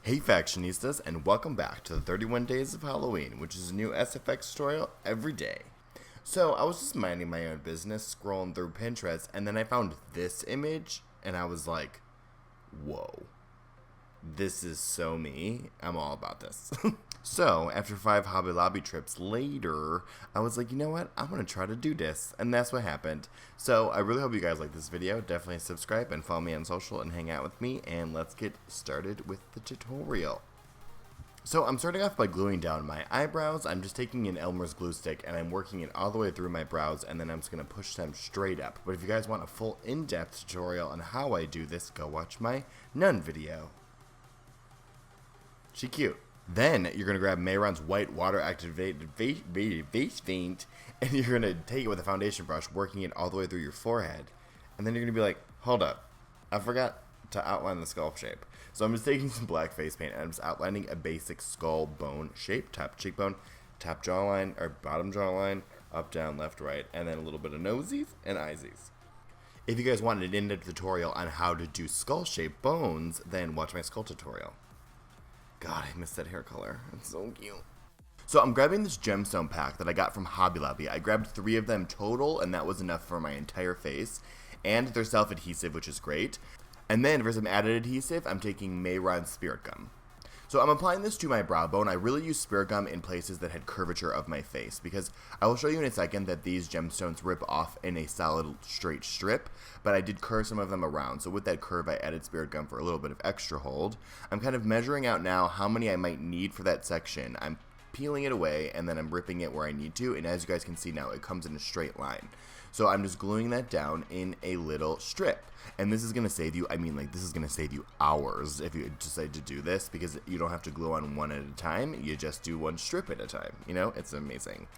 Hey Fashionistas, and welcome back to the 31 Days of Halloween, which is a new SFX tutorial every day. So, I was just minding my own business, scrolling through Pinterest, and then I found this image, and I was like, whoa. This is so me. I'm all about this. So, after 5 Hobby Lobby trips later, I was like, you know what? I want to try to do this. And that's what happened. So, I really hope you guys like this video. Definitely subscribe and follow me on social and hang out with me. And let's get started with the tutorial. So, I'm starting off by gluing down my eyebrows. I'm just taking an Elmer's glue stick and I'm working it all the way through my brows. And then I'm just going to push them straight up. But if you guys want a full in-depth tutorial on how I do this, go watch my Nun video. She cute. Then you're going to grab Mayron's white water activated face paint and you're going to take it with a foundation brush, working it all the way through your forehead. And then you're going to be like, hold up, I forgot to outline the skull shape. So I'm just taking some black face paint and I'm just outlining a basic skull bone shape, top cheekbone, top jawline, or bottom jawline, up, down, left, right, and then a little bit of nosies and eyesies. If you guys want an in-depth tutorial on how to do skull-shaped bones, then watch my skull tutorial. God, I miss that hair color. It's so cute. So I'm grabbing this gemstone pack that I got from Hobby Lobby. I grabbed 3 of them total, and that was enough for my entire face. And they're self-adhesive, which is great. And then for some added adhesive, I'm taking Mayron Spirit Gum. So I'm applying this to my brow bone. I really use Spirit Gum in places that had curvature of my face, because I will show you in a second that these gemstones rip off in a solid straight strip, but I did curve some of them around. So with that curve, I added Spirit Gum for a little bit of extra hold. I'm kind of measuring out now how many I might need for that section. I'm peeling it away and then I'm ripping it where I need to, and as you guys can see now, it comes in a straight line. So I'm just gluing that down in a little strip. And this is going to save you, this is going to save you hours if you decide to do this, because you don't have to glue on one at a time, you just do one strip at a time. You know, it's amazing.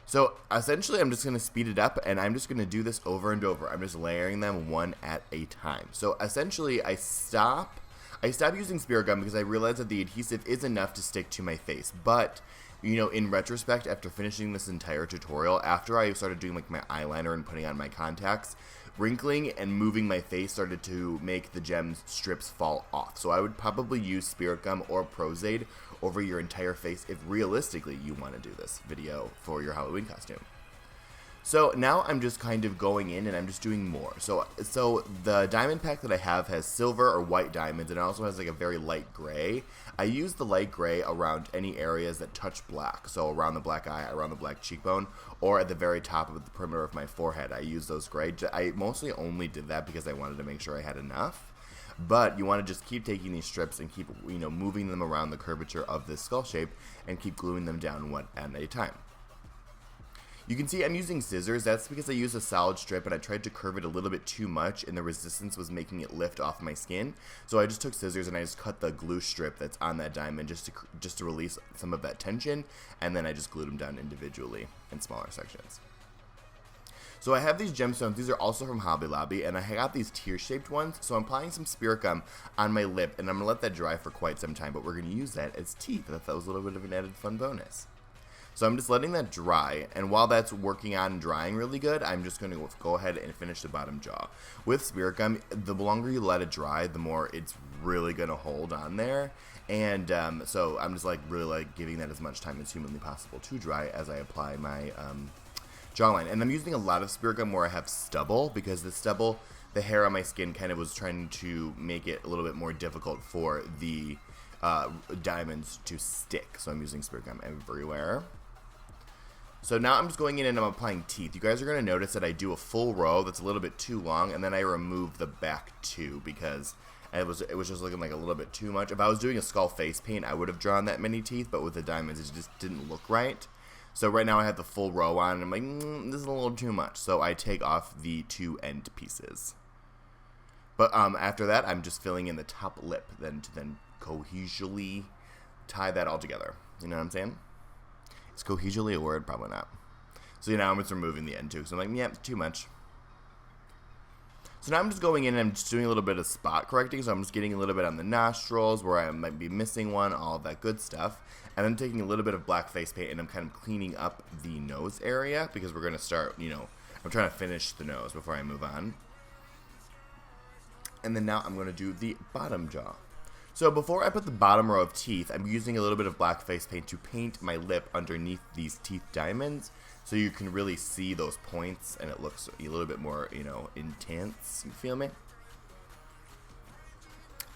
So essentially I'm just going to speed it up and I'm just going to do this over and over. I'm just layering them one at a time. So essentially I stop using Spirit Gum because I realized that the adhesive is enough to stick to my face, but you know, in retrospect, after finishing this entire tutorial, after I started doing like my eyeliner and putting on my contacts, wrinkling and moving my face started to make the gem strips fall off. So I would probably use Spirit Gum or Prozade over your entire face if realistically you want to do this video for your Halloween costume. So now I'm just kind of going in and I'm just doing more. So the diamond pack that I have has silver or white diamonds, and it also has like a very light gray. I use the light gray around any areas that touch black. So around the black eye, around the black cheekbone, or at the very top of the perimeter of my forehead. I use those gray. I mostly only did that because I wanted to make sure I had enough. But you want to just keep taking these strips and keep, you know, moving them around the curvature of this skull shape and keep gluing them down one at a time. You can see I'm using scissors. That's because I used a solid strip and I tried to curve it a little bit too much and the resistance was making it lift off my skin. So I just took scissors and I just cut the glue strip that's on that diamond just to release some of that tension, and then I just glued them down individually in smaller sections. So I have these gemstones. These are also from Hobby Lobby, and I got these tear-shaped ones. So I'm applying some Spirit Gum on my lip, and I'm going to let that dry for quite some time, but we're going to use that as teeth. I thought that was a little bit of an added fun bonus. So I'm just letting that dry, and while that's working on drying really good, I'm just going to go ahead and finish the bottom jaw. With Spirit Gum, the longer you let it dry, the more it's really going to hold on there, and so I'm just really giving that as much time as humanly possible to dry as I apply my jawline. And I'm using a lot of Spirit Gum where I have stubble, because the stubble, the hair on my skin kind of was trying to make it a little bit more difficult for the diamonds to stick, so I'm using Spirit Gum everywhere. So now I'm just going in and I'm applying teeth. You guys are going to notice that I do a full row that's a little bit too long, and then I remove the back 2 because it was just looking like a little bit too much. If I was doing a skull face paint, I would have drawn that many teeth, but with the diamonds, it just didn't look right. So right now I have the full row on, and I'm like, this is a little too much. So I take off the 2 end pieces. But after that, I'm just filling in the top lip, then to cohesively tie that all together. You know what I'm saying? Is cohesively a word? Probably not. So now I'm just removing the end too. So I'm like, yeah, it's too much. So now I'm just going in and I'm just doing a little bit of spot correcting. So I'm just getting a little bit on the nostrils where I might be missing one, all of that good stuff. And I'm taking a little bit of black face paint and I'm kind of cleaning up the nose area, because we're going to start, you know, I'm trying to finish the nose before I move on. And then now I'm going to do the bottom jaw. So before I put the bottom row of teeth, I'm using a little bit of black face paint to paint my lip underneath these teeth diamonds, so you can really see those points and it looks a little bit more, you know, intense. You feel me?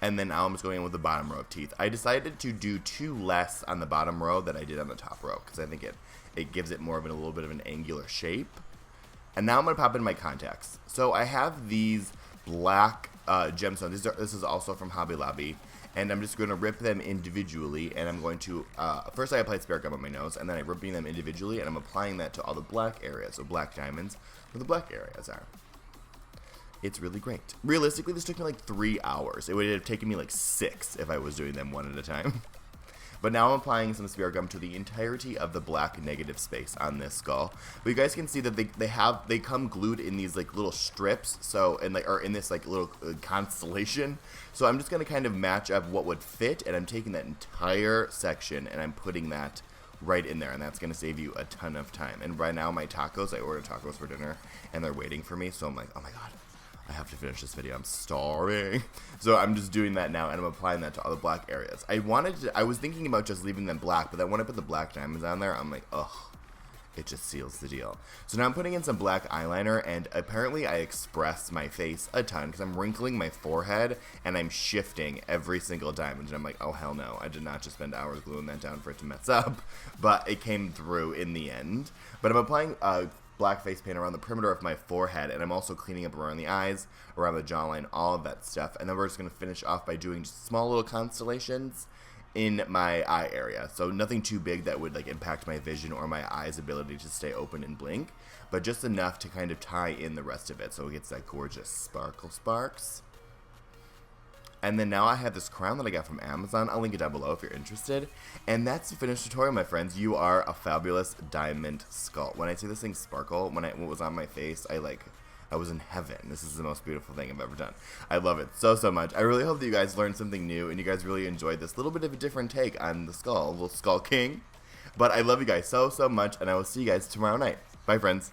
And then now I'm just going in with the bottom row of teeth. I decided to do 2 less on the bottom row than I did on the top row, because I think it gives it more of a little bit of an angular shape. And now I'm going to pop in my contacts. So I have these black gemstones. This is also from Hobby Lobby. And I'm just going to rip them individually. And I'm going to, first I apply spirit gum on my nose. And then I'm ripping them individually. And I'm applying that to all the black areas. So black diamonds where the black areas are. It's really great. Realistically, this took me like 3 hours. It would have taken me like 6 if I was doing them one at a time. But now I'm applying some spirit gum to the entirety of the black negative space on this skull. But you guys can see that they come glued in these like little strips, so or in this like little constellation. So I'm just gonna kind of match up what would fit, and I'm taking that entire section and I'm putting that right in there, and that's gonna save you a ton of time. And right now my tacos, I ordered tacos for dinner, and they're waiting for me. So I'm like, oh my god, I have to finish this video. I'm starving. So I'm just doing that now, and I'm applying that to all the black areas. I was thinking about just leaving them black, but then when I put the black diamonds on there, I'm like, ugh, it just seals the deal. So now I'm putting in some black eyeliner, and apparently I express my face a ton because I'm wrinkling my forehead, and I'm shifting every single diamond. And I'm like, oh, hell no. I did not just spend hours gluing that down for it to mess up, but it came through in the end. But I'm applying black face paint around the perimeter of my forehead, and I'm also cleaning up around the eyes, around the jawline, all of that stuff. And then we're just going to finish off by doing just small little constellations in my eye area. So nothing too big that would like impact my vision or my eye's ability to stay open and blink, but just enough to kind of tie in the rest of it so it gets that gorgeous sparkle sparks. And then now I have this crown that I got from Amazon. I'll link it down below if you're interested. And that's the finished tutorial, my friends. You are a fabulous diamond skull. When I see this thing sparkle, when it was on my face, I was in heaven. This is the most beautiful thing I've ever done. I love it so, so much. I really hope that you guys learned something new and you guys really enjoyed this little bit of a different take on the skull, little Skull King. But I love you guys so, so much, and I will see you guys tomorrow night. Bye, friends.